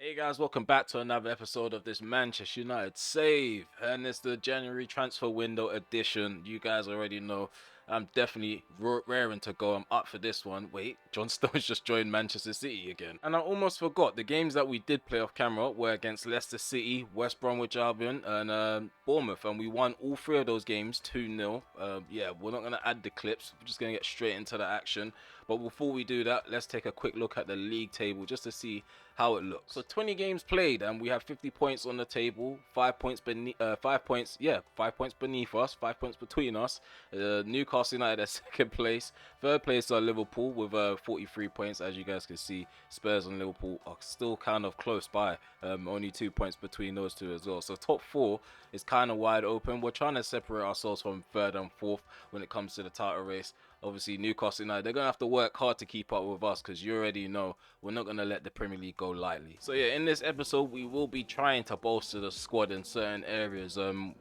Hey guys, welcome back to another episode of this Manchester United save, and it's the January transfer window edition. You guys already know I'm definitely raring to go. I'm up for this one. Wait, John Stones just joined Manchester City again, and I almost forgot the games that we did play off camera were against Leicester City, West Bromwich Albion, and Bournemouth, and we won all three of those games 2-0. Yeah, we're not gonna add the clips. We're just gonna get straight into the action. But before we do that, let's take a quick look at the league table just to see how it looks. So 20 games played, and we have 50 points on the table. 5 points beneath, 5 points, yeah, 5 points beneath us, 5 points between us. Newcastle United at second place. Third place are Liverpool with 43 points. As you guys can see, Spurs and Liverpool are still kind of close by. Only 2 points between those two as well. So top four is kind of wide open. We're trying to separate ourselves from third and fourth when it comes to the title race. Obviously, Newcastle United, they're going to have to work hard to keep up with us because you already know we're not going to let the Premier League go lightly. So yeah, in this episode, we will be trying to bolster the squad in certain areas.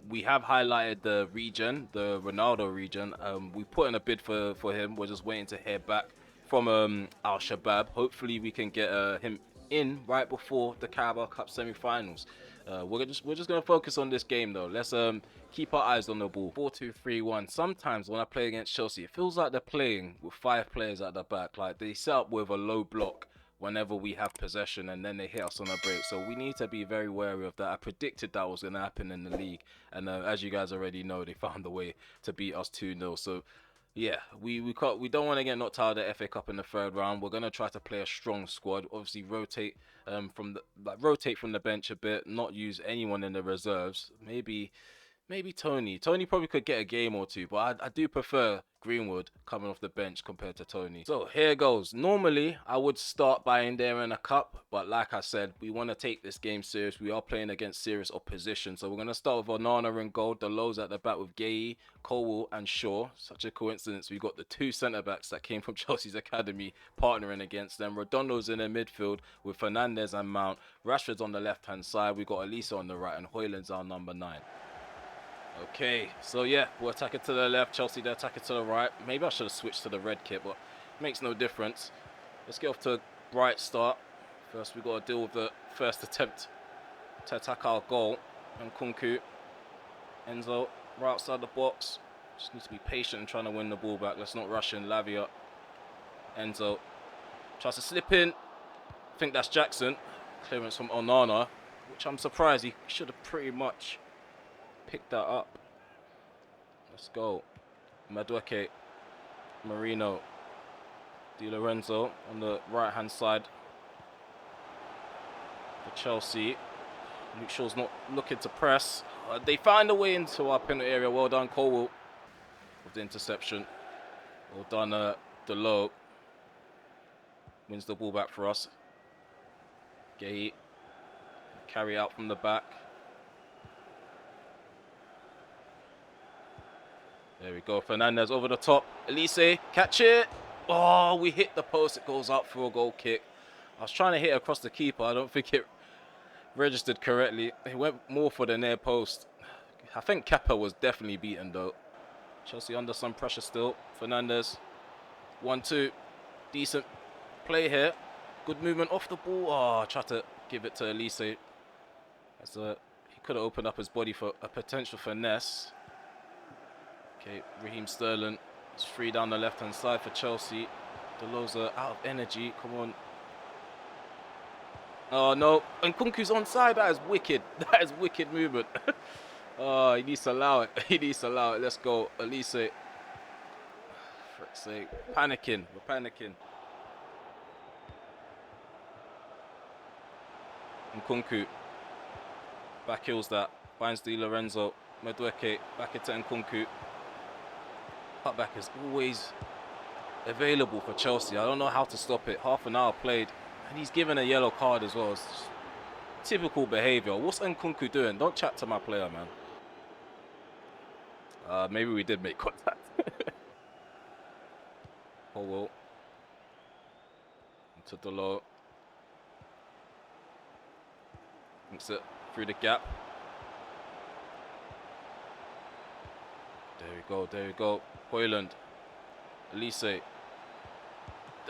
We have highlighted the region, the Ronaldo region. We put in a bid for him. We're just waiting to hear back from Al Shabab. Hopefully, we can get him in right before the Caraboa Cup semi-finals. We're just gonna focus on this game though. Let's keep our eyes on the ball. 4-2-3-1. Sometimes when I play against Chelsea, it feels like they're playing with 5 players at the back. Like they set up with a low block whenever we have possession, and then they hit us on a break. So we need to be very wary of that. I predicted that was gonna happen in the league, and as you guys already know, they found a way to beat us 2-0. So yeah, we don't want to get knocked out of the FA Cup in the third round. We're gonna try to play a strong squad. Obviously, rotate from the bench a bit. Not use anyone in the reserves. Maybe Tony. Tony probably could get a game or two, but I do prefer Greenwood coming off the bench compared to Tony. So here goes. Normally, I would start buying there in a cup, but like I said, we want to take this game serious. We are playing against serious opposition. So we're going to start with Onana in goal. The lows at the back with Gay, Colwell and Shaw. Such a coincidence. We got the 2 centre-backs that came from Chelsea's academy partnering against them. Redondo's in the midfield with Fernandes and Mount. Rashford's on the left-hand side. We got Elisa on the right, and Højlund's our number 9. Okay, so yeah, we're attacking to the left, Chelsea they're attacking to the right. Maybe I should have switched to the red kit, but it makes no difference. Let's get off to a bright start. First, we've got to deal with the first attempt to attack our goal. And Kunku, Enzo, right outside the box. Just need to be patient and trying to win the ball back. Let's not rush in. Lavia, Enzo tries to slip in. I think that's Jackson. Clearance from Onana, which I'm surprised he should have pretty much pick that up. Let's go. Madueke, Marino, Di Lorenzo on the right hand side for Chelsea. Luke Shaw's not looking to press. They find a way into our penalty area. Well done, Colwell, with the interception. Well done, Delo. Wins the ball back for us. Gay, carry out from the back. There we go. Fernandes over the top. Elise, catch it. Oh, we hit the post. It goes up for a goal kick. I was trying to hit across the keeper. I don't think it registered correctly. It went more for the near post. I think Kepa was definitely beaten though. Chelsea under some pressure still. Fernandes. 1-2. Decent play here. Good movement off the ball. Oh, I tried to give it to Elise. He could have opened up his body for a potential finesse. Okay, Raheem Sterling is free down the left-hand side for Chelsea. Delo's out of energy. Come on. Oh, no. And Kunku's onside. That is wicked. That is wicked movement. Oh, he needs to allow it. He needs to allow it. Let's go. Elise. Frick's sake. Panicking. We're panicking. And Kunku. Back heels that. Finds Di Lorenzo. Madueke. Back into Nkunku. Cutback is always available for Chelsea. I don't know how to stop it. Half an hour played, and he's given a yellow card as well. It's typical behavior. What's Nkunku doing? Don't chat to my player, man. Maybe we did make contact. Oh well. Into Delo. Thinks it through the gap. There we go, there we go. Højlund. Elise.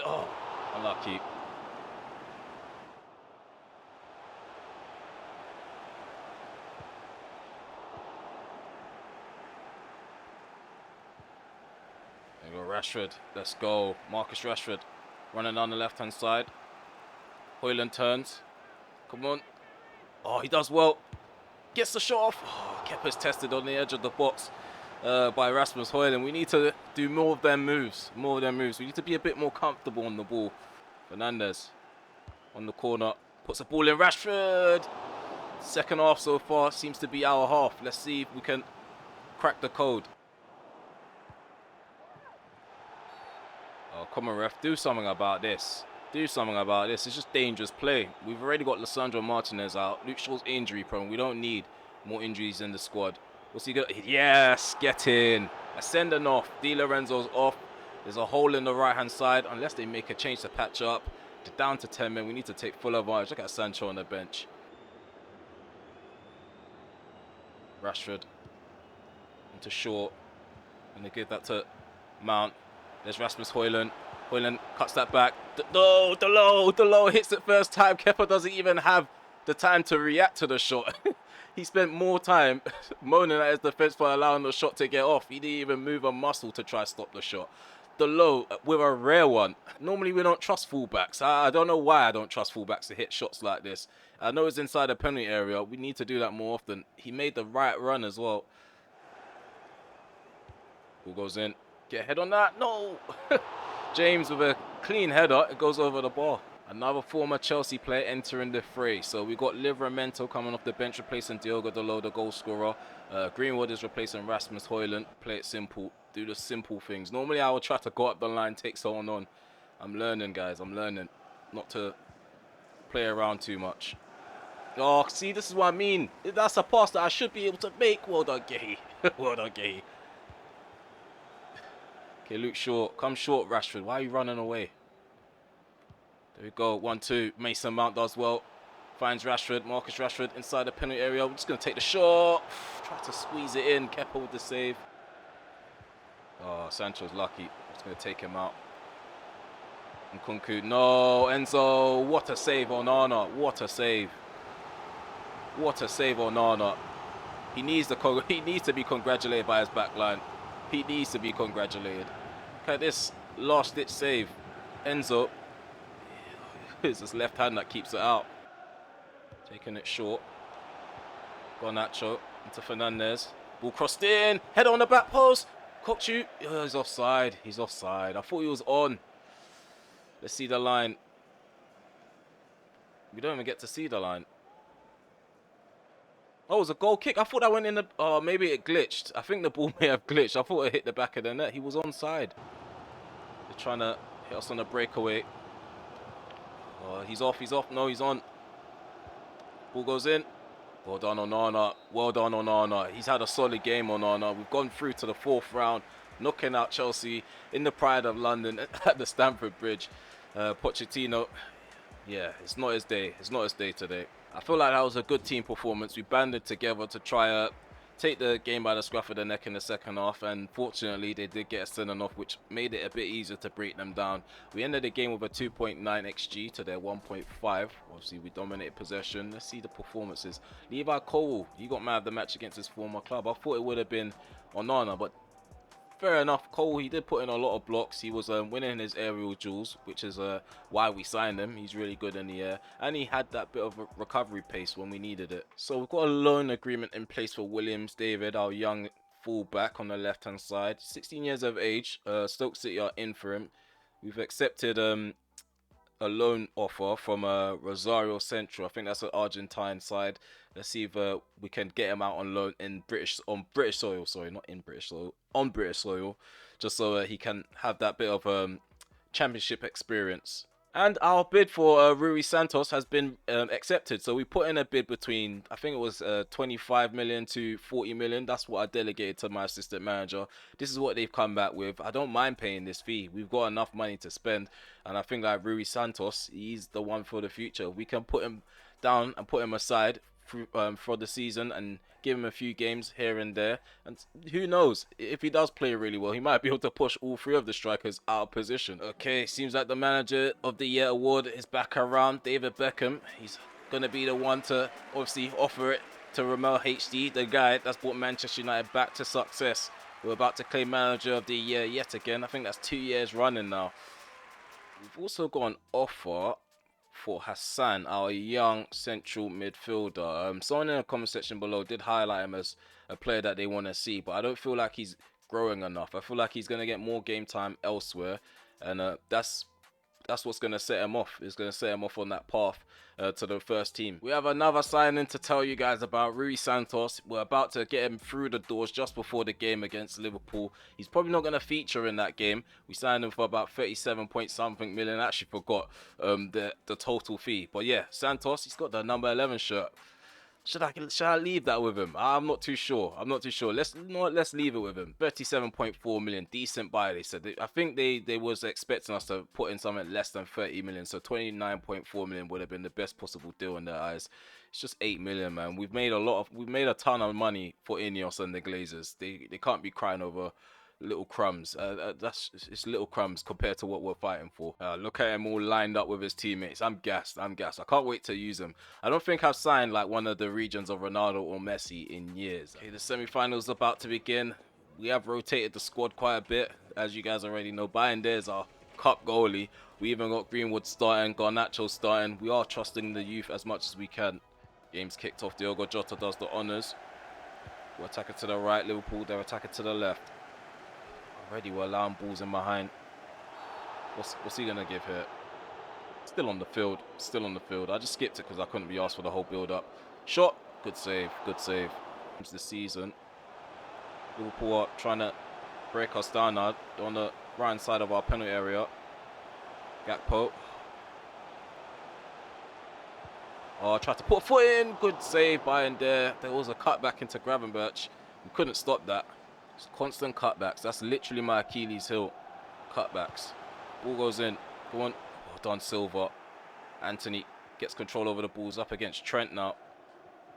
Oh, unlucky. Rashford. Let's go. Marcus Rashford running down the left-hand side. Højlund turns. Come on. Oh, he does well. Gets the shot off. Oh, Kepa's tested on the edge of the box by Rasmus Højlund. We need to do more of their moves. More of their moves. We need to be a bit more comfortable on the ball. Fernandes on the corner. Puts the ball in. Rashford. Second half so far seems to be our half. Let's see if we can crack the code. Oh, come on, ref. Do something about this. Do something about this. It's just dangerous play. We've already got Lisandro Martinez out. Luke Shaw's injury prone. We don't need more injuries in the squad. What's he got? Yes, get in. A sending off. Di Lorenzo's off. There's a hole in the right-hand side. Unless they make a change to patch up. They're down to 10 men. We need to take full advantage. Look at Sancho on the bench. Rashford. Into Shaw. And they give that to Mount. There's Rasmus Højlund. Højlund cuts that back. No, Delo hits it first time. Kepa doesn't even have the time to react to the shot. He spent more time moaning at his defense for allowing the shot to get off. He didn't even move a muscle to try to stop the shot. Delo with a rare one. Normally we don't trust fullbacks. I don't know why I don't trust fullbacks to hit shots like this. I know it's inside the penalty area. We need to do that more often. He made the right run as well. Ball goes in. Get a head on that. No. James with a clean header. It goes over the bar. Another former Chelsea player entering the fray. So we got Livramento coming off the bench, replacing Diogo Dalot, the goal scorer. Greenwood is replacing Rasmus Højlund. Play it simple. Do the simple things. Normally I would try to go up the line, take someone on. I'm learning, guys. I'm learning not to play around too much. Oh, see, this is what I mean. That's a pass that I should be able to make. Well done, Gay. Well done, Gay. Okay, Luke Shaw. Come short, Rashford. Why are you running away? There we go. 1-2. Mason Mount does well. Finds Rashford. Marcus Rashford inside the penalty area. We're just going to take the shot. Try to squeeze it in. Kepa with the save. Oh, Sancho's lucky. Just going to take him out. And Nkunku. No, Enzo. What a save, Onana. What a save. What a save, Onana. He needs to be congratulated by his backline. He needs to be congratulated. Look at this last-ditch save. Enzo. It's his left hand that keeps it out. Taking it short. Garnacho into Fernandes. Ball crossed in. Head on the back post. Kokchu. Oh, he's offside. He's offside. I thought he was on. Let's see the line. We don't even get to see the line. Oh, it was a goal kick. I thought that went in the... Oh, maybe it glitched. I think the ball may have glitched. I thought it hit the back of the net. He was onside. They're trying to hit us on a breakaway. Oh, he's off. He's off. No, he's on. Ball goes in. Well done, Onana. Well done, Onana. He's had a solid game, Onana. We've gone through to the 4th round, knocking out Chelsea in the pride of London at the Stamford Bridge. Pochettino, yeah, it's not his day. It's not his day today. I feel like that was a good team performance. We banded together to try take the game by the scruff of the neck in the second half, and fortunately they did get a sending off, which made it a bit easier to break them down. We ended the game with a 2.9 XG to their 1.5. Obviously we dominated possession. Let's see the performances. Levi Cole, he got man of the match against his former club. I thought it would have been Onana, but fair enough. Cole, he did put in a lot of blocks. He was winning his aerial duels, which is why we signed him. He's really good in the air, and he had that bit of a recovery pace when we needed it. So we've got a loan agreement in place for Williams David, our young fullback on the left hand side. 16 years of age. Stoke City are in for him. We've accepted a loan offer from Rosario Central. I think that's an Argentine side. Let's see if we can get him out on loan in British soil. Sorry, not in British soil, on British soil, just so he can have that bit of championship experience. And our bid for RUI Santos has been accepted. So we put in a bid between, I think it was 25 million to 40 million. That's what I delegated to my assistant manager. This is what they've come back with. I don't mind paying this fee. We've got enough money to spend. And I think like RUI Santos, he's the one for the future. We can put him down and put him aside for the season and give him a few games here and there, and who knows, if he does play really well, he might be able to push all 3 of the strikers out of position. Okay, seems like the manager of the year award is back around. David Beckham, he's gonna be the one to obviously offer it to RemelHD, the guy that's brought Manchester United back to success. We're about to claim manager of the year yet again. I think that's 2 years running now. We've also got an offer for Hassan, our young central midfielder. Someone in the comment section below did highlight him as a player that they want to see, but I don't feel like he's growing enough. I feel like he's going to get more game time elsewhere, and that's what's going to set him off. It's going to set him off on that path to the first team. We have another signing to tell you guys about. RUI SANTOS. We're about to get him through the doors just before the game against Liverpool. He's probably not going to feature in that game. We signed him for about 37 point something million. I actually forgot the total fee. But yeah, SANTOS, he's got the number 11 shirt. Should I leave that with him? I'm not too sure. Let's leave it with him. 37.4 million, decent buy. They said. I think they was expecting us to put in something less than 30 million. So 29.4 million would have been the best possible deal in their eyes. It's just 8 million, man. We've made a ton of money for Ineos and the Glazers. They can't be crying over little crumbs. It's little crumbs compared to what we're fighting for. Look at him all lined up with his teammates. I'm gassed. I can't wait to use him. I don't think I've signed like one of the regions of Ronaldo or Messi in years. Okay, the semi-finals about to begin. We have rotated the squad quite a bit, as you guys already know. Buying there's our cup goalie. We even got Greenwood starting, Garnacho starting. We are trusting the youth as much as we can. Game's kicked off. Diogo Jota does the honours. We're attacking to the right. Liverpool, they're attacking to the left. Already we're allowing balls in behind. What's he gonna give here? Still on the field. I just skipped it because I couldn't be asked for the whole build up. Shot. Good save. It's the season. Liverpool are trying to break us down now on the right hand side of our penalty area. Gakpo. Oh, tried to put a foot in. Good save by in there. There was a cutback into Gravenberch. We couldn't stop that. It's constant cutbacks. That's literally my Achilles heel. Cutbacks. Ball goes in. Go on. Well done, Silva. Anthony gets control over the balls up against Trent now.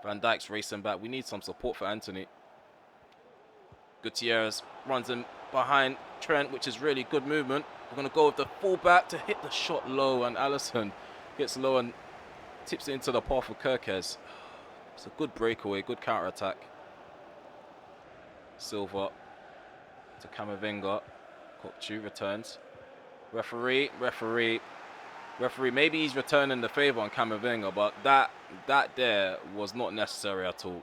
Van Dijk's racing back. We need some support for Anthony. Gutierrez runs in behind Trent, which is really good movement. We're going to go with the fullback to hit the shot low, and Allison gets low and tips it into the path of Kirkes. It's a good breakaway, good counter-attack. Silva to Camavinga. Kokchu returns. Referee. Maybe he's returning the favour on Camavinga, but that there was not necessary at all.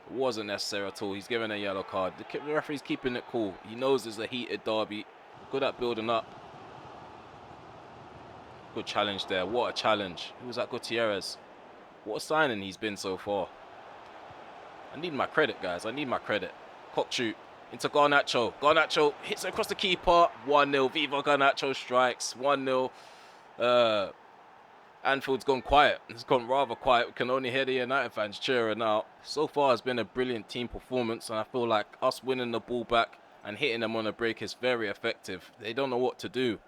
It wasn't necessary at all. He's given a yellow card. The referee's keeping it cool. He knows it's a heated derby. Good at building up. Good challenge there. What a challenge. Who was that? Gutierrez. What a signing he's been so far. I need my credit, guys. I need my credit. Kokchu into Garnacho. Garnacho hits it across the keeper. 1-0. Viva Garnacho strikes. 1-0. Anfield's gone quiet. It's gone rather quiet. We can only hear the United fans cheering out. So far, it's been a brilliant team performance, and I feel like us winning the ball back and hitting them on a break is very effective. They don't know what to do.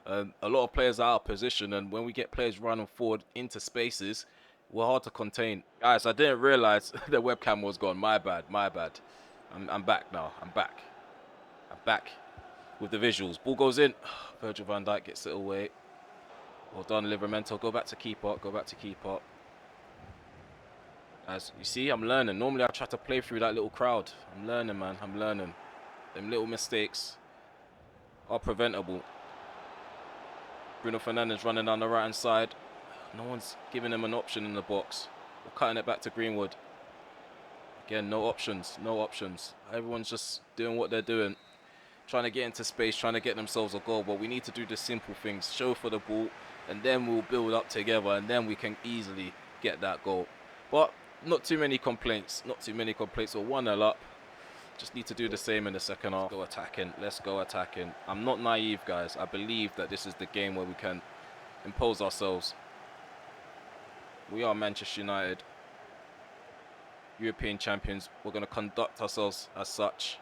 A lot of players are out of position, and when we get players running forward into spaces, we're hard to contain. Guys, I didn't realize the webcam was gone. My bad. I'm back now. I'm back with the visuals. Ball goes in. Virgil van Dijk gets it away. Well done, Livramento. Go back to keeper. As you see, I'm learning. Normally, I try to play through that little crowd. I'm learning, man. I'm learning. Them little mistakes are preventable. Bruno Fernandes running down the right-hand side. No one's giving him an option in the box. We're cutting it back to Greenwood. Again, no options. Everyone's just doing what they're doing. Trying to get into space, trying to get themselves a goal. But we need to do the simple things. Show for the ball, and then we'll build up together, and then we can easily get that goal. But not too many complaints. We're 1-0 up. Just need to do the same in the second half. Let's go attacking. I'm not naive, guys. I believe that this is the game where we can impose ourselves. We are Manchester United, European champions. We're going to conduct ourselves as such.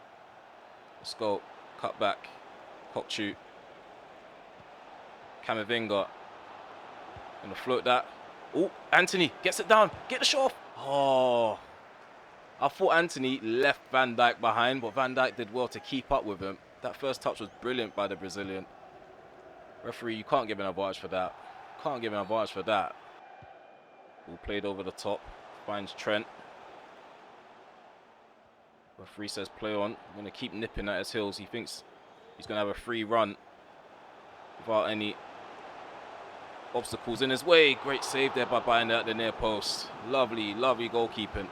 Let's go. Cut back. Kokchu. Camavinga. Gonna float that. Oh, Anthony gets it down. Get the shot off. Oh. I thought Anthony left Van Dijk behind, but Van Dijk did well to keep up with him. That first touch was brilliant by the Brazilian. Referee, you can't give an advantage for that. Ball played over the top. Finds Trent. Referee says play on. I'm going to keep nipping at his heels. He thinks he's going to have a free run without any obstacles in his way. Great save there by Binder at the near post. Lovely, lovely goalkeeping.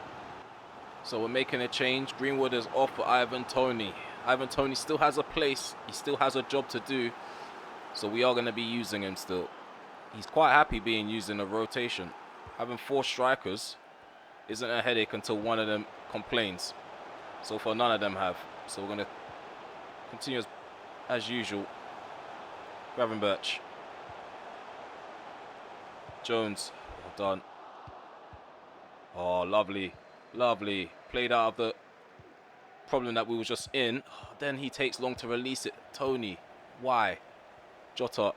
So we're making a change. Greenwood is off for Ivan Toney. Ivan Toney still has a place. He still has a job to do. So we are going to be using him still. He's quite happy being used in a rotation. Having 4 strikers isn't a headache until one of them complains. So far, none of them have. So we're going to continue as usual. Gravenberch. Jones. Well done. Oh, lovely. Lovely. Played out of the problem that we were just in. Then he takes long to release it. Toney. Why? Jota.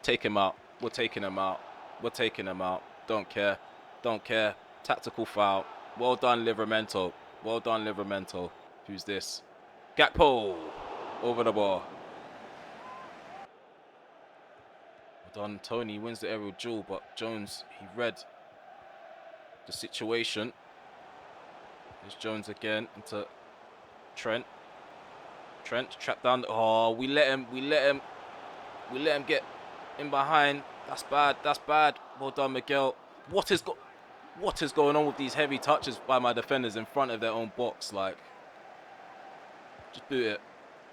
Take him out. We're taking him out. We're taking him out. Don't care. Don't care. Tactical foul. Well done, Livramento. Well done, Livramento. Who's this? Gakpo. Over the ball. Well done. Toney wins the aerial duel, but Jones, he read the situation. There's Jones again into Trent. Trent trapped down. Oh, we let him get in behind. That's bad. That's bad. Well done, Miguel. What is going on with these heavy touches by my defenders in front of their own box? Like, just boot it.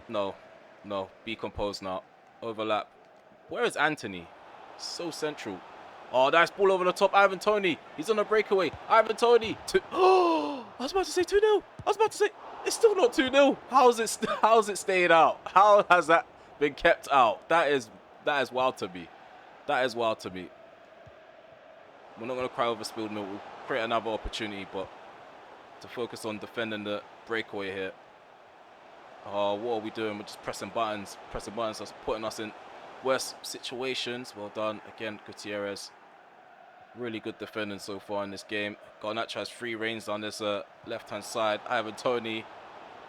No. No. Be composed now. Overlap. Where is Anthony? So central. Oh, nice ball over the top. Ivan Toney. He's on a breakaway. Ivan Toney. Oh, I was about to say 2-0. I was about to say it's still not 2-0. How's it stayed out? How has that been kept out? That is wild to me. That is wild to me. We're not going to cry over spilled milk. We'll create another opportunity, but to focus on defending the breakaway here. Oh, what are we doing? We're just pressing buttons. Pressing buttons. That's putting us in worse situations. Well done. Again, Gutierrez. Really good defending so far in this game. Garnacho has free reins on this left-hand side. Ivan Toney.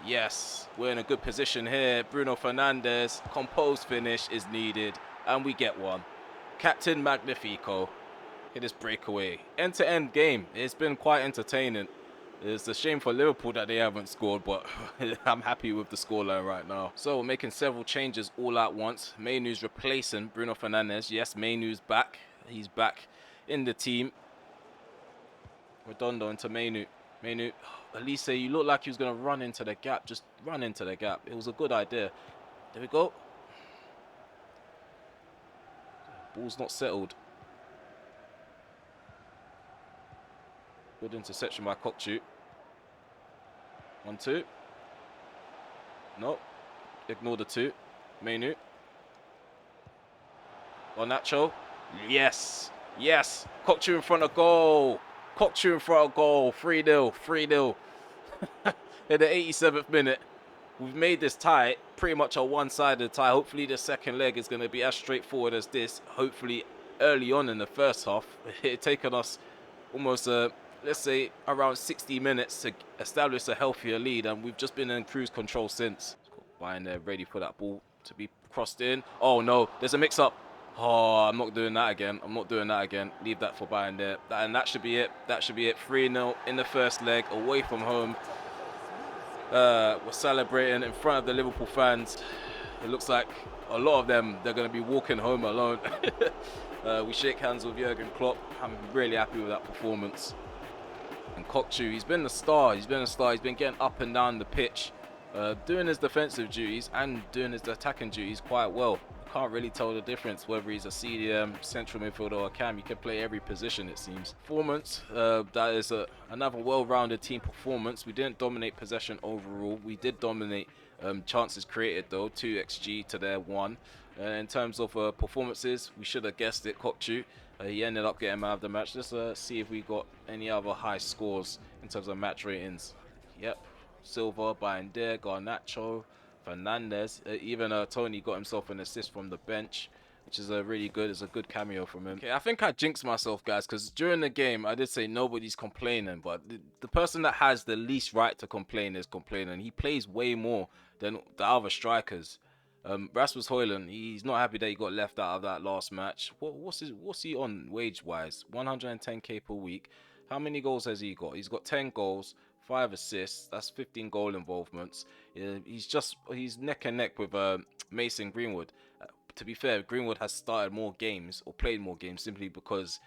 Yes, we're in a good position here. Bruno Fernandes. Composed finish is needed, and we get one. Captain Magnifico. Hit this breakaway. End-to-end game. It's been quite entertaining. It's a shame for Liverpool that they haven't scored, but I'm happy with the scoreline right now. So we're making several changes all at once. Mainoo's replacing Bruno Fernandes. Yes, Mainoo's back. He's back in the team. Redondo into Mainoo. Mainoo, Elise, you look like he was going to run into the gap. Just run into the gap. It was a good idea. There we go. Ball's not settled. Good interception by Kokchu. 1-2. No. Ignore the 2. Mainoo. Garnacho. Yes. Yes. Kokchu in front of goal. Kokchu in front of goal. 3-0. 3-0. In the 87th minute. We've made this tie pretty much a one-sided tie. Hopefully the second leg is going to be as straightforward as this. Hopefully early on in the first half. It's taken us almost let's say around 60 minutes to establish a healthier lead, and we've just been in cruise control since. Bayern there ready for that ball to be crossed in. Oh no, there's a mix-up. Oh, I'm not doing that again. I'm not doing that again. Leave that for Bayern there. And that should be it. That should be it. 3-0 in the first leg, away from home. We're celebrating in front of the Liverpool fans. It looks like a lot of them, they're going to be walking home alone. We shake hands with Jurgen Klopp. I'm really happy with that performance. And Kokchu, he's been the star. He's been a star. He's been getting up and down the pitch, doing his defensive duties and doing his attacking duties quite well. Can't really tell the difference whether he's a CDM, central midfielder, or a cam. He can play every position, it seems. Performance, that is another well-rounded team performance. We didn't dominate possession overall. We did dominate chances created, though. 2 XG to their 1. In terms of performances, we should have guessed it, Kokchu. He ended up getting man of the match. Let's see if we got any other high scores in terms of match ratings. Yep. Silva, Bayern, Garnacho, Fernandes. Even Toney got himself an assist from the bench, which is really good. It's a good cameo from him. Okay, I think I jinxed myself, guys, because during the game, I did say nobody's complaining, but the person that has the least right to complain is complaining. He plays way more than the other strikers. Rasmus Højlund, he's not happy that he got left out of that last match. What's he on wage-wise? 110k per week. How many goals has he got? He's got 10 goals, 5 assists. That's 15 goal involvements. He's neck and neck with Mason Greenwood. To be fair, Greenwood has started more games or played more games simply because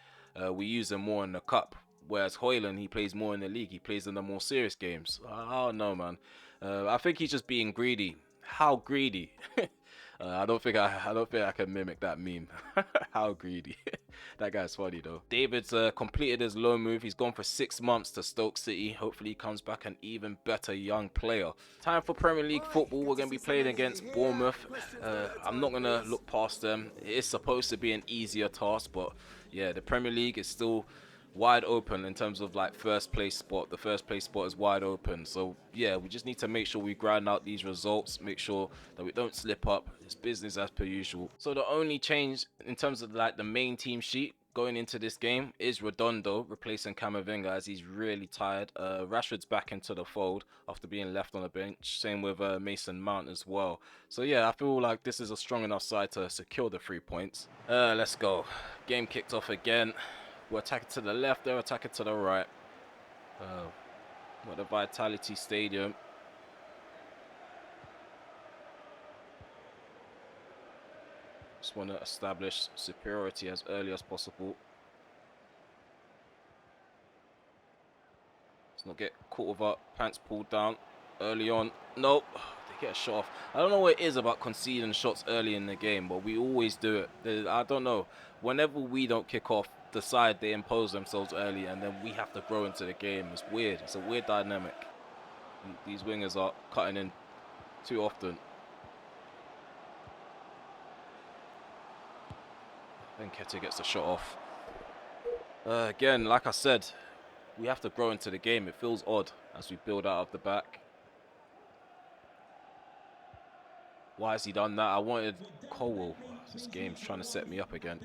we use him more in the cup. Whereas Højlund, he plays more in the league. He plays in the more serious games. I don't know, man. I think he's just being greedy. How greedy? I don't think I can mimic that meme. How greedy. That guy's funny though. David's completed his loan move. He's gone for 6 months to Stoke City. Hopefully he comes back an even better young player. Time for Premier League football. We're going to be playing against Bournemouth. I'm not going to look past them. It is supposed to be an easier task, but yeah, the Premier League is still wide open in terms of like first place spot. The first place spot is wide open, so yeah, we just need to make sure we grind out these results, make sure that we don't slip up. It's business as per usual. So the only change in terms of like the main team sheet going into this game is Redondo replacing Camavinga as he's really tired. Rashford's back into the fold after being left on the bench, same with Mason Mount as well. So yeah, I feel like this is a strong enough side to secure the 3 points. Let's go. Game kicked off again. We're attacking to the left, they're attacking to the right. We're at the Vitality Stadium. Just want to establish superiority as early as possible. Let's not get caught with our pants pulled down early on. Nope, they get a shot off. I don't know what it is about conceding shots early in the game, but we always do it. I don't know. Whenever we don't kick off, the side, they impose themselves early and then we have to grow into the game. It's weird. It's a weird dynamic. These wingers are cutting in too often. Then Nketiah gets the shot off. Again, like I said, we have to grow into the game. It feels odd as we build out of the back. Why has he done that? I wanted Colwell. This game's trying to set me up again.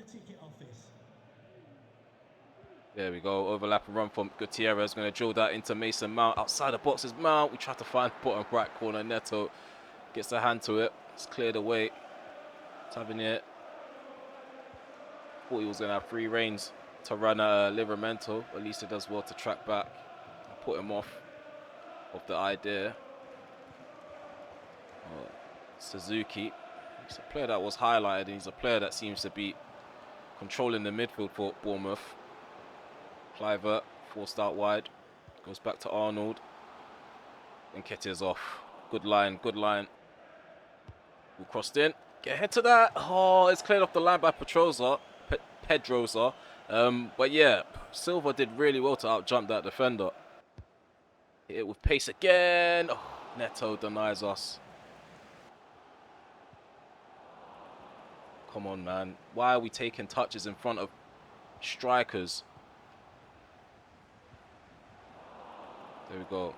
There we go. Overlap and run from Gutierrez. Going to drill that into Mason Mount. Outside the box is Mount. We try to find bottom right corner. Neto gets a hand to it. It's cleared away. Tavernier. Thought he was going to have free reins to run Livramento. At least it does well to track back. Put him off of the idea. Suzuki. He's a player that was highlighted. He's a player that seems to be controlling the midfield for Bournemouth. Clivert, forced out wide. Goes back to Arnold. And Nketiah's off. Good line, good line. We crossed in. Get ahead to that. Oh, it's cleared off the line by Pedrosa. But yeah, Silva did really well to outjump that defender. Hit it with pace again. Oh, Neto denies us. Come on, man. Why are we taking touches in front of strikers? There we go.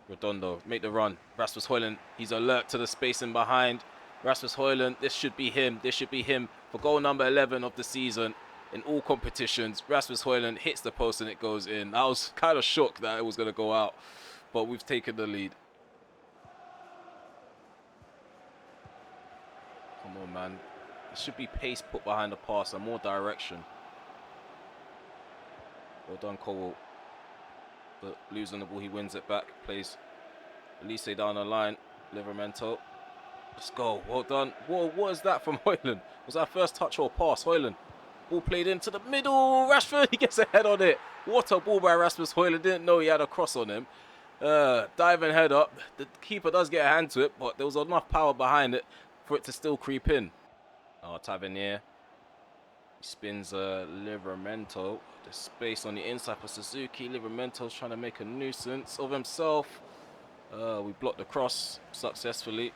Redondo, make the run. Rasmus Højlund, he's alert to the space in behind. Rasmus Højlund, this should be him. This should be him for goal number 11 of the season in all competitions. Rasmus Højlund hits the post and it goes in. I was kind of shocked that it was going to go out, but we've taken the lead. Come on, man. There should be pace put behind the pass and more direction. Well done, Colwell. But losing the ball, he wins it back. Plays Elise down the line. Livramento. Let's go. Well done. Whoa, what is that from Højlund? Was that first touch or pass? Højlund. Ball played into the middle. Rashford, he gets a head on it. What a ball by Rasmus Højlund. Didn't know he had a cross on him. Diving head up. The keeper does get a hand to it, but there was enough power behind it for it to still creep in. Oh, Tavernier. Spins Livramento. The space on the inside for Suzuki. Livramento's trying to make a nuisance of himself. We blocked the cross successfully.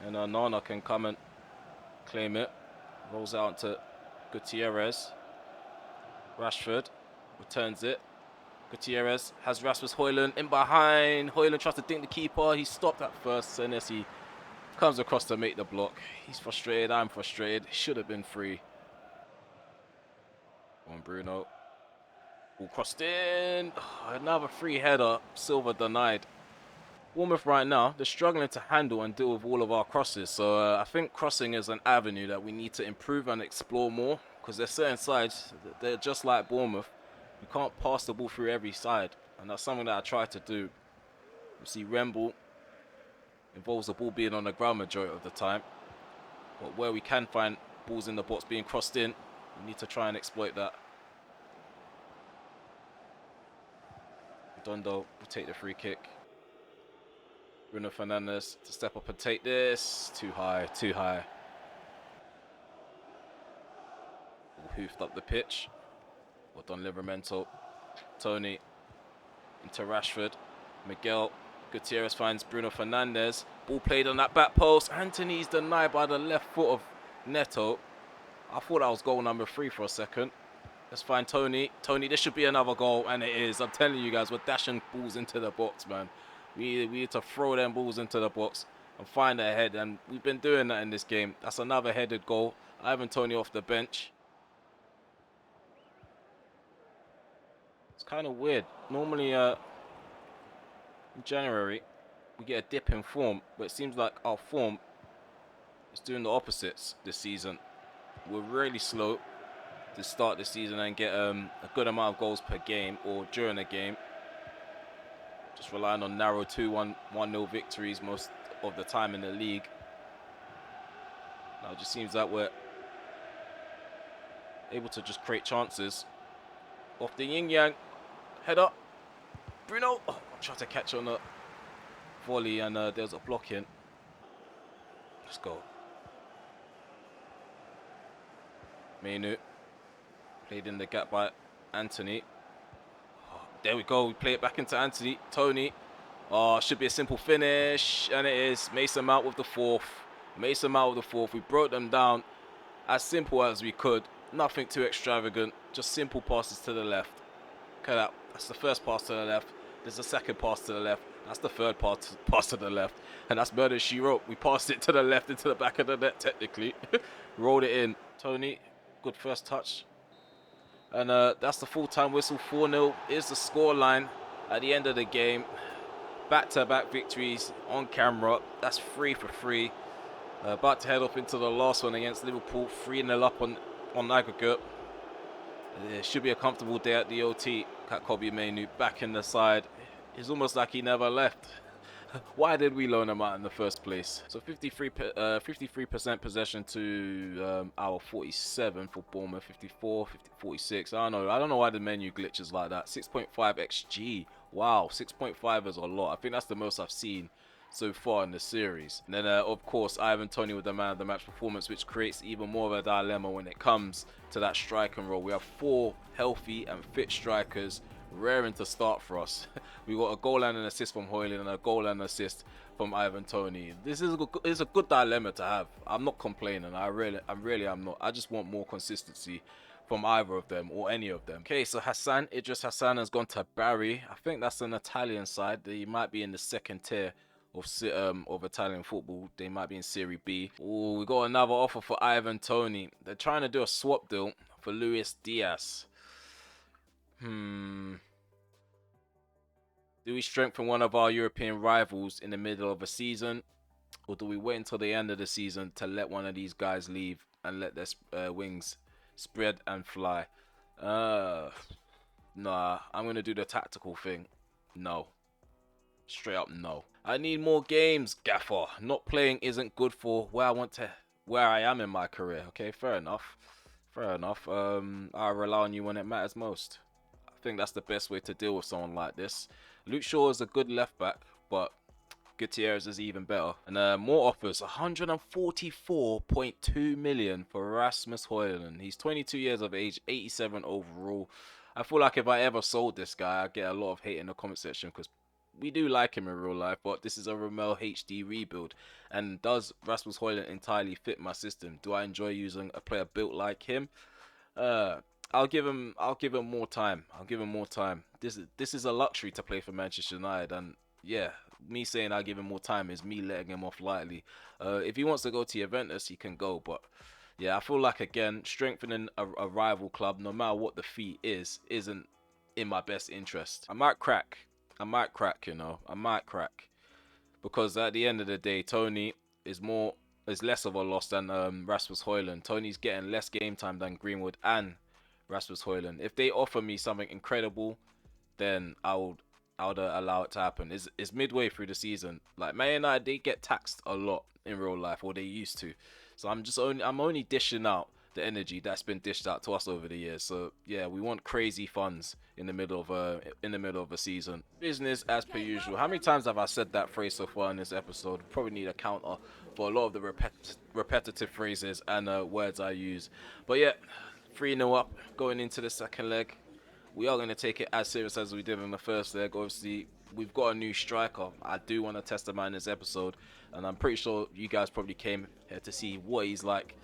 And Nana can come and claim it. Rolls out to Gutierrez. Rashford returns it. Gutierrez has Rasmus Højlund in behind. Højlund tries to dink the keeper. He stopped at first. And as he comes across to make the block. He's frustrated. I'm frustrated. Should have been free. On Bruno. Ball crossed in. Oh, another free header. Silva denied. Bournemouth right now, they're struggling to handle and deal with all of our crosses. So I think crossing is an avenue that we need to improve and explore more. Because there's certain sides, they're just like Bournemouth. You can't pass the ball through every side, and that's something that I try to do. You see, Remble involves the ball being on the ground majority of the time, but where we can find balls in the box being crossed in, we need to try and exploit that. Dondo will take the free kick. Bruno Fernandes to step up and take this. Too high, too high. All hoofed up the pitch. Well done, Livramento. Tony into Rashford. Miguel Gutierrez finds Bruno Fernandes. Ball played on that back post. Anthony's denied by the left foot of Neto. I thought that was goal number 3 for a second. Let's find Tony. Tony, this should be another goal, and it is. I'm telling you guys, we're dashing balls into the box, man. We need to throw them balls into the box and find a head, and we've been doing that in this game. That's another headed goal. Ivan Tony off the bench. It's kind of weird. Normally, in January, we get a dip in form, but it seems like our form is doing the opposites this season. We're really slow to start the season and get a good amount of goals per game or during a game. Just relying on narrow 2-1, 1-0 victories most of the time in the league. Now it just seems that we're able to just create chances. Off the yin-yang, head up. Bruno, oh, I tried to catch on a volley and there's a block in. Let's go. Menu. Played in the gap by Anthony. Oh, there we go. We play it back into Anthony. Tony. Oh, should be a simple finish. And it is. Mason Mount with the 4th. Mason Mount with the 4th. We broke them down as simple as we could. Nothing too extravagant. Just simple passes to the left. Look at that. That's the first pass to the left. There's the second pass to the left. That's the third pass to the left. And that's murder she wrote. We passed it to the left into the back of the net, technically. Rolled it in. Tony, good first touch. And that's the full-time whistle. 4-0 is the scoreline at the end of the game. Back-to-back victories on camera. That's 3 for 3. About to head off into the last one against Liverpool. 3-0 up on aggregate. It should be a comfortable day at the OT. Kobe Mainu back in the side. It's almost like he never left. Why did we loan him out in the first place? So 53% possession to our 47 for Bournemouth. 54, 46. I don't know why the menu glitches like that. 6.5 XG. Wow, 6.5 is a lot. I think that's the most I've seen so far in the series. And then of course Ivan Toney with the man of the match performance, which creates even more of a dilemma when it comes to that striking role. We have 4 healthy and fit strikers raring to start for us. We got a goal and an assist from Hoyland and a goal and an assist from Ivan Toney. This is a good dilemma to have. I'm not complaining. I really am not. I just want more consistency from either of them or any of them. Okay, so Idris Hassan has gone to Barry. I think that's an Italian side. They might be in the second tier of Italian football. They might be in Serie B. Oh, we got another offer for Ivan Toney. They're trying to do a swap deal for Luis Diaz. Do we strengthen one of our European rivals in the middle of a season, or do we wait until the end of the season to let one of these guys leave and let their wings spread and fly? Nah, I'm going to do the tactical thing. No. Straight up no. I need more games, Gaffer. Not playing isn't good for where I am in my career. Okay, fair enough. I rely on you when it matters most. I think that's the best way to deal with someone like this. Luke Shaw is a good left back, but Gutierrez is even better. And more offers, 144.2 million for Rasmus Højlund. He's 22 years of age, 87 overall. I feel like if I ever sold this guy, I'd get a lot of hate in the comment section because we do like him in real life, but this is a RemelHD rebuild. And does Rasmus Højlund entirely fit my system? Do I enjoy using a player built like him? I'll give him more time. This is a luxury to play for Manchester United, and yeah, me saying I'll give him more time is me letting him off lightly. If he wants to go to Juventus, he can go, but yeah, I feel like again strengthening a rival club, no matter what the fee is, isn't in my best interest. I might crack, you know. I might crack because at the end of the day, Tony is less of a loss than Rasmus Højlund. Tony's getting less game time than Greenwood and Rasmus Højlund. If they offer me something incredible, then I would allow it to happen. It's midway through the season. Like Man United, they get taxed a lot in real life, or they used to. So I'm only dishing out the energy that's been dished out to us over the years. So yeah, we want crazy funds in the middle of a season. Business as per usual. How many times have I said that phrase so far in this episode? Probably need a counter for a lot of the repetitive phrases and words I use. But yeah, 3-0 up going into the second leg. We are going to take it as serious as we did in the first leg. Obviously, we've got a new striker. I do want to test him out in this episode, and I'm pretty sure you guys probably came here to see what he's like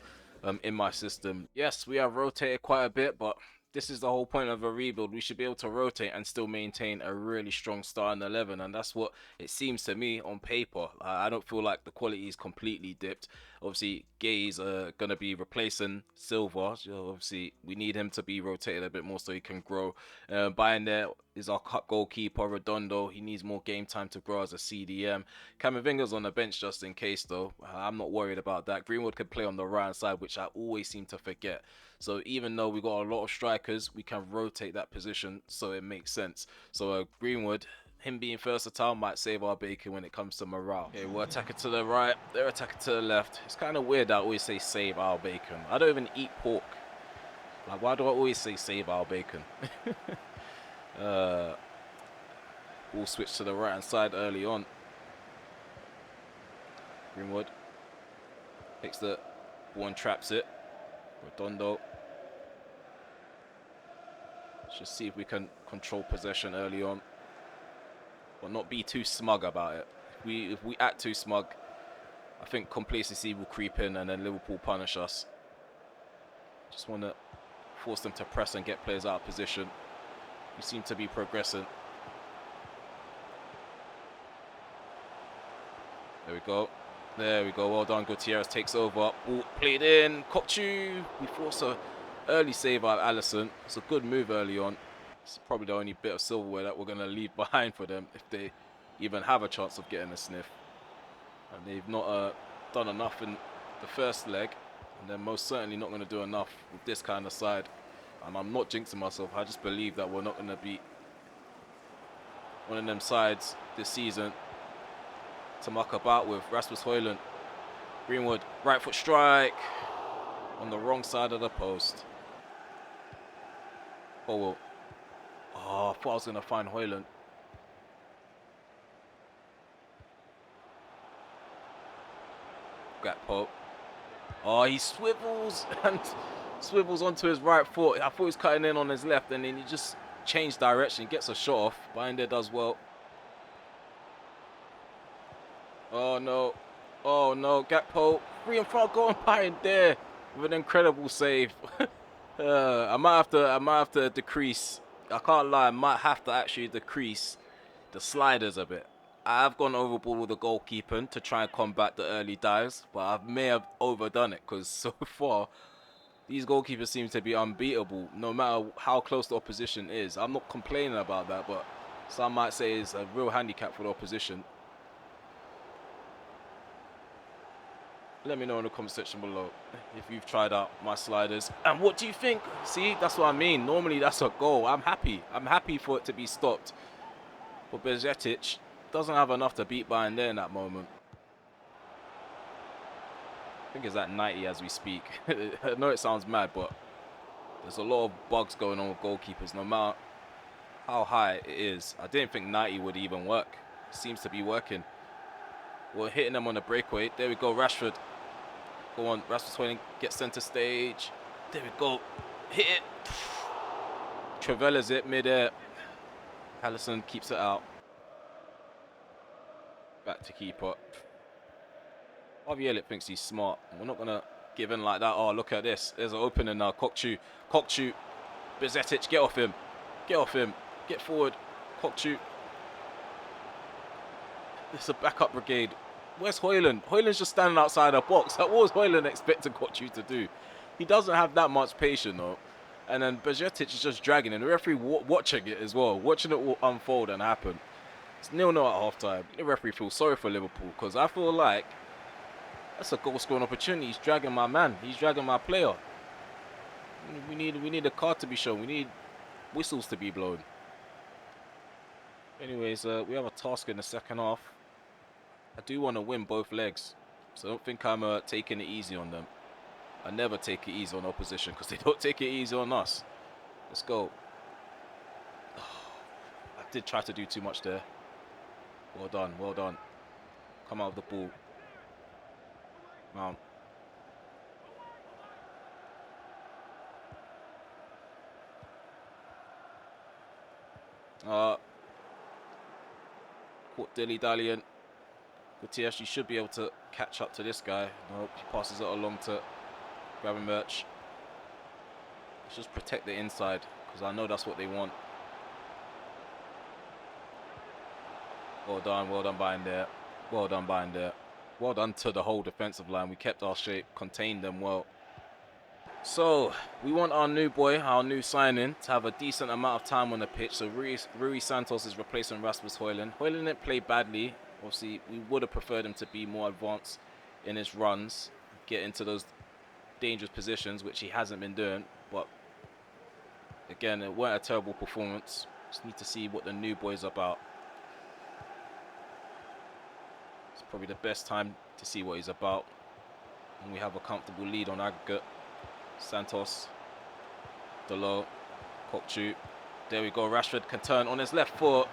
in my system. Yes, we have rotated quite a bit, but this is the whole point of a rebuild. We should be able to rotate and still maintain a really strong starting 11, and that's what it seems to me on paper. I don't feel like the quality is completely dipped. Obviously, Gay's going to be replacing Silva. So obviously, we need him to be rotated a bit more so he can grow. Buying there is our goalkeeper, Redondo. He needs more game time to grow as a CDM. Camavinga's on the bench just in case, though. I'm not worried about that. Greenwood could play on the right side, which I always seem to forget. So even though we got a lot of strikers, we can rotate that position so it makes sense. So Greenwood, him being versatile, might save our bacon when it comes to morale. Okay, we're attacking to the right, they're attacking to the left. It's kind of weird that I always say save our bacon. I don't even eat pork. Like, why do I always say save our bacon? Ball switch to the right hand side early on. Greenwood takes the ball and traps it. Redondo. Let's just see if we can control possession early on, but not be too smug about it. If we act too smug, I think complacency will creep in and then Liverpool punish us. Just want to force them to press and get players out of position. We seem to be progressing. There we go. There we go. Well done. Gutierrez takes over. Ball played in. Kokchu. We force a early save out of Allison. It's a good move early on. It's probably the only bit of silverware that we're going to leave behind for them if they even have a chance of getting a sniff. And they've not done enough in the first leg. And they're most certainly not going to do enough with this kind of side. And I'm not jinxing myself. I just believe that we're not going to beat one of them sides this season to muck about with. Rasmus Højlund. Greenwood, right foot strike on the wrong side of the post. Oh, well. Oh, I thought I was going to find Højlund. Gakpo. Oh, he swivels and swivels onto his right foot. I thought he was cutting in on his left, and then he just changed direction, gets a shot off. Binder does well. Oh no. Oh no. Gakpo free in front, going behind there with an incredible save. I might have to decrease. I can't lie, I might have to actually decrease the sliders a bit. I have gone overboard with the goalkeeping to try and combat the early dives, but I may have overdone it because so far these goalkeepers seem to be unbeatable no matter how close the opposition is. I'm not complaining about that, but some might say it's a real handicap for the opposition. Let me know in the comment section below if you've tried out my sliders and what do you think. See, that's what I mean. Normally that's a goal. I'm happy for it to be stopped, but Bezetic doesn't have enough to beat Bayern there in that moment. I think it's at 90 as we speak. I know it sounds mad, but there's a lot of bugs going on with goalkeepers no matter how high it is. I didn't think 90 would even work. It seems to be working. We're hitting them on the breakaway. There we go, Rashford. Go on, Rasmus Højlund gets center stage. There we go. Hit it. Travella's it mid-air. Allison keeps it out. Back to keeper. RV thinks he's smart. We're not going to give in like that. Oh, look at this. There's an opening now. Kokchu. Bezetic, get off him. Get off him. Get forward. Kokchu. It's a backup brigade. Where's Højlund? Højlund's just standing outside the box. What was Højlund expecting Kokchu to do? He doesn't have that much patience, though. And then Bezetic is just dragging, and the referee watching it as well. Watching it all unfold and happen. It's 0-0 at half-time. The referee feels sorry for Liverpool, because I feel like that's a goal-scoring opportunity. He's dragging my man. He's dragging my player. We need a card to be shown. We need whistles to be blown. Anyways, we have a task in the second half. I do want to win both legs, so I don't think I'm taking it easy on them. I never take it easy on opposition because they don't take it easy on us. Let's go. I did try to do too much there. Well done, well done. Come out of the ball. Mount. Caught dilly-dallying. Gutierrez, you should be able to catch up to this guy. Nope, he passes it along to Gravenberch. Let's just protect the inside, because I know that's what they want. Well done behind there. Well done behind there. Well done to the whole defensive line. We kept our shape, contained them well. So, we want our new boy, our new signing, to have a decent amount of time on the pitch. So, Rui Santos is replacing Rasmus Højlund. Højlund didn't play badly. Obviously, we would have preferred him to be more advanced in his runs, get into those dangerous positions, which he hasn't been doing. But, again, it weren't a terrible performance. Just need to see what the new boy's about. It's probably the best time to see what he's about. And we have a comfortable lead on aggregate. Santos, Delo, Kokchu. There we go. Rashford can turn on his left foot.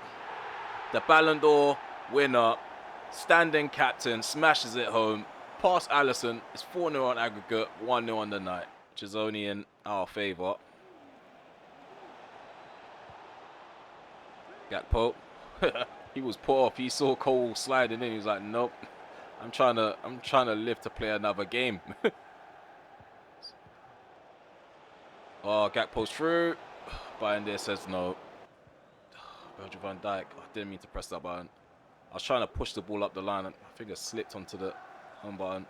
The Ballon d'Or winner, standing captain, smashes it home. Past Alisson. It's 4-0 on aggregate, 1-0 on the night, which is only in our favour. Gakpo. He was put off. He saw Cole sliding in. He was like, nope. I'm trying to live to play another game. Oh, Gakpo's through. Bayern there says no. Virgil van Dijk. I didn't mean to press that button. I was trying to push the ball up the line and I think it slipped onto the home button.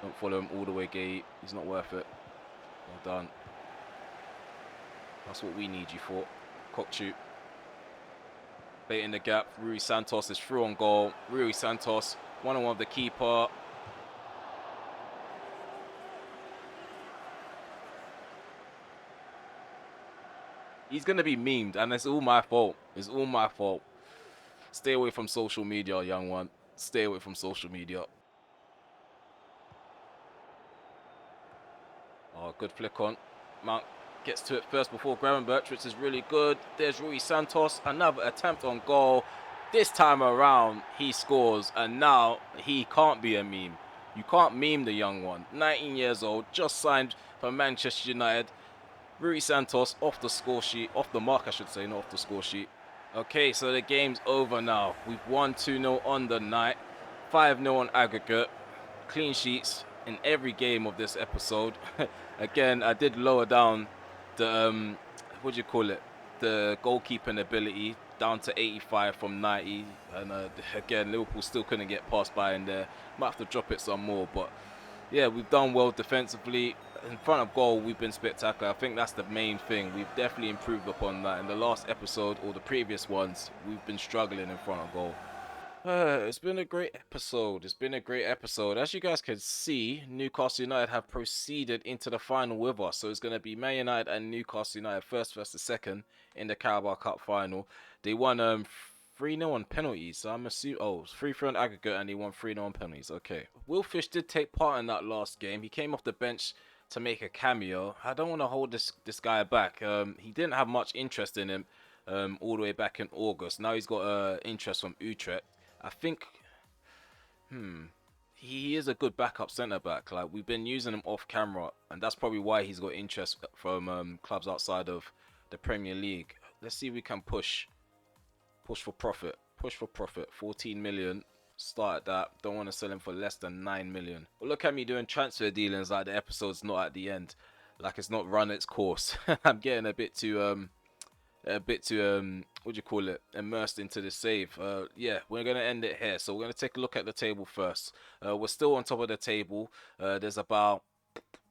Don't follow him all the way, Gay. He's not worth it. Well done. That's what we need you for. Kokchu. Baiting the gap. Rui Santos is through on goal. Rui Santos, one-on-one with the keeper. He's going to be memed, and it's all my fault. It's all my fault. Stay away from social media, young one. Stay away from social media. Oh, good flick on. Mount gets to it first before Gravenberch, which is really good. There's Rui Santos. Another attempt on goal. This time around, he scores, and now he can't be a meme. You can't meme the young one. 19 years old, just signed for Manchester United. Rui Santos off the score sheet, off the mark I should say, not off the score sheet. Okay, so the game's over now. We've won 2-0 on the night, 5-0 on aggregate, clean sheets in every game of this episode. Again, I did lower down the, what do you call it, the goalkeeping ability down to 85 from 90. And again, Liverpool still couldn't get past by in there. Might have to drop it some more, but yeah, we've done well defensively. In front of goal, we've been spectacular. I think that's the main thing. We've definitely improved upon that. In the last episode, or the previous ones, we've been struggling in front of goal. It's been a great episode. It's been a great episode. As you guys can see, Newcastle United have proceeded into the final with us. So it's going to be Man United and Newcastle United first versus second in the Caraboa Cup final. They won 3-0 on penalties. So I'm assuming, oh, 3-3 on aggregate and they won 3-0 on penalties. Okay. Will Fish did take part in that last game. He came off the bench to make a cameo. I don't want to hold this guy back. He didn't have much interest in him all the way back in August. Now he's got interest from Utrecht. I think he is a good backup centre back. Like, we've been using him off camera, and that's probably why he's got interest from clubs outside of the Premier League. Let's see if we can push for profit. 14 million. Start at that. Don't want to sell him for less than 9 million. Well, look at me doing transfer dealings like the episode's not at the end, like it's not run its course. I'm getting a bit too what do you call it, immersed into the save. Yeah, we're gonna end it here. So we're gonna take a look at the table first. We're still on top of the table. There's about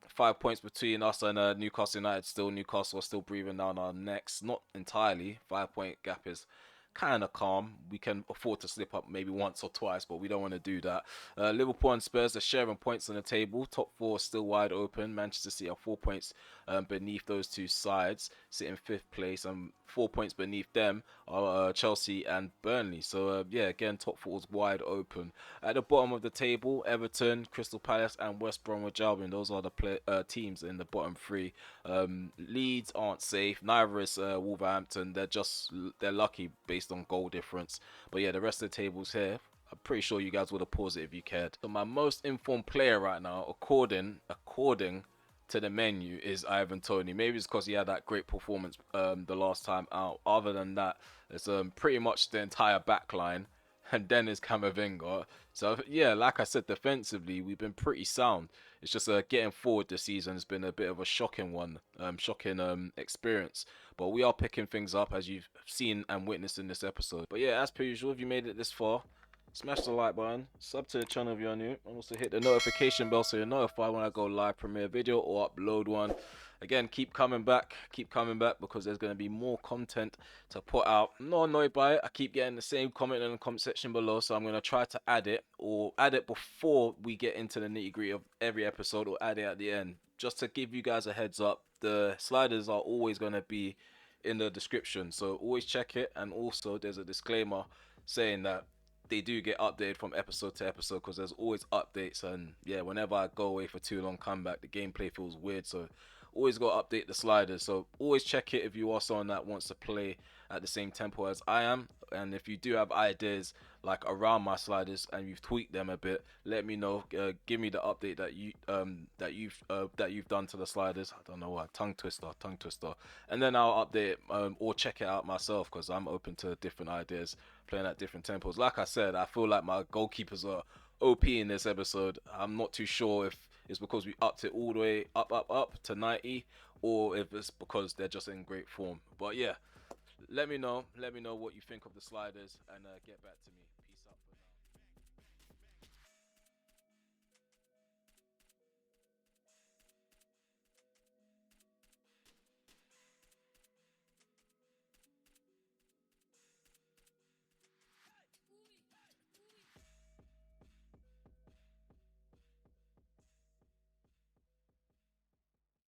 5 points between us and Newcastle United. Still, Newcastle are still breathing down our necks. Not entirely. 5 point gap is kind of calm. We can afford to slip up maybe once or twice, but we don't want to do that. Liverpool and Spurs are sharing points on the table. Top four still wide open. Manchester City are 4 points beneath those two sides, sitting fifth place, and 4 points beneath them are Chelsea and Burnley. So yeah, again, top four is wide open. At the bottom of the table, Everton, Crystal Palace, and West Bromwich Albion. Those are the teams in the bottom three. Leeds aren't safe. Neither is Wolverhampton. They're lucky based on goal difference. But yeah, the rest of the tables here, I'm pretty sure you guys would have paused it if you cared. So my most informed player right now, according to the menu, is Ivan Toney. Maybe it's because he had that great performance the last time out. Other than that, it's pretty much the entire back line. And then it's Camavinga. So yeah, like I said, defensively we've been pretty sound. It's just getting forward this season has been a bit of a shocking one, shocking experience. But we are picking things up as you've seen and witnessed in this episode. But yeah, as per usual, if you made it this far, smash the like button, sub to the channel if you're new, and also hit the notification bell so you're notified when I go live premiere video or upload one. Again, keep coming back because there's going to be more content to put out. I'm not annoyed by it. I keep getting the same comment in the comment section below, so I'm going to try to add it before we get into the nitty gritty of every episode, or add it at the end. Just to give you guys a heads up, the sliders are always going to be in the description, so always check it. And also there's a disclaimer saying that they do get updated from episode to episode because there's always updates. And yeah, whenever I go away for too long, come back, the gameplay feels weird, so always got to update the sliders. So always check it if you are someone that wants to play at the same tempo as I am. And if you do have ideas like around my sliders and you've tweaked them a bit, let me know. Give me the update that you've done to the sliders. I don't know what, tongue twister, and then I'll update it or check it out myself because I'm open to different ideas, playing at different tempos. Like I said, I feel like my goalkeepers are OP in this episode. I'm not too sure if it's because we upped it all the way up to 90, or if it's because they're just in great form. But yeah, let me know what you think of the sliders, and get back to me.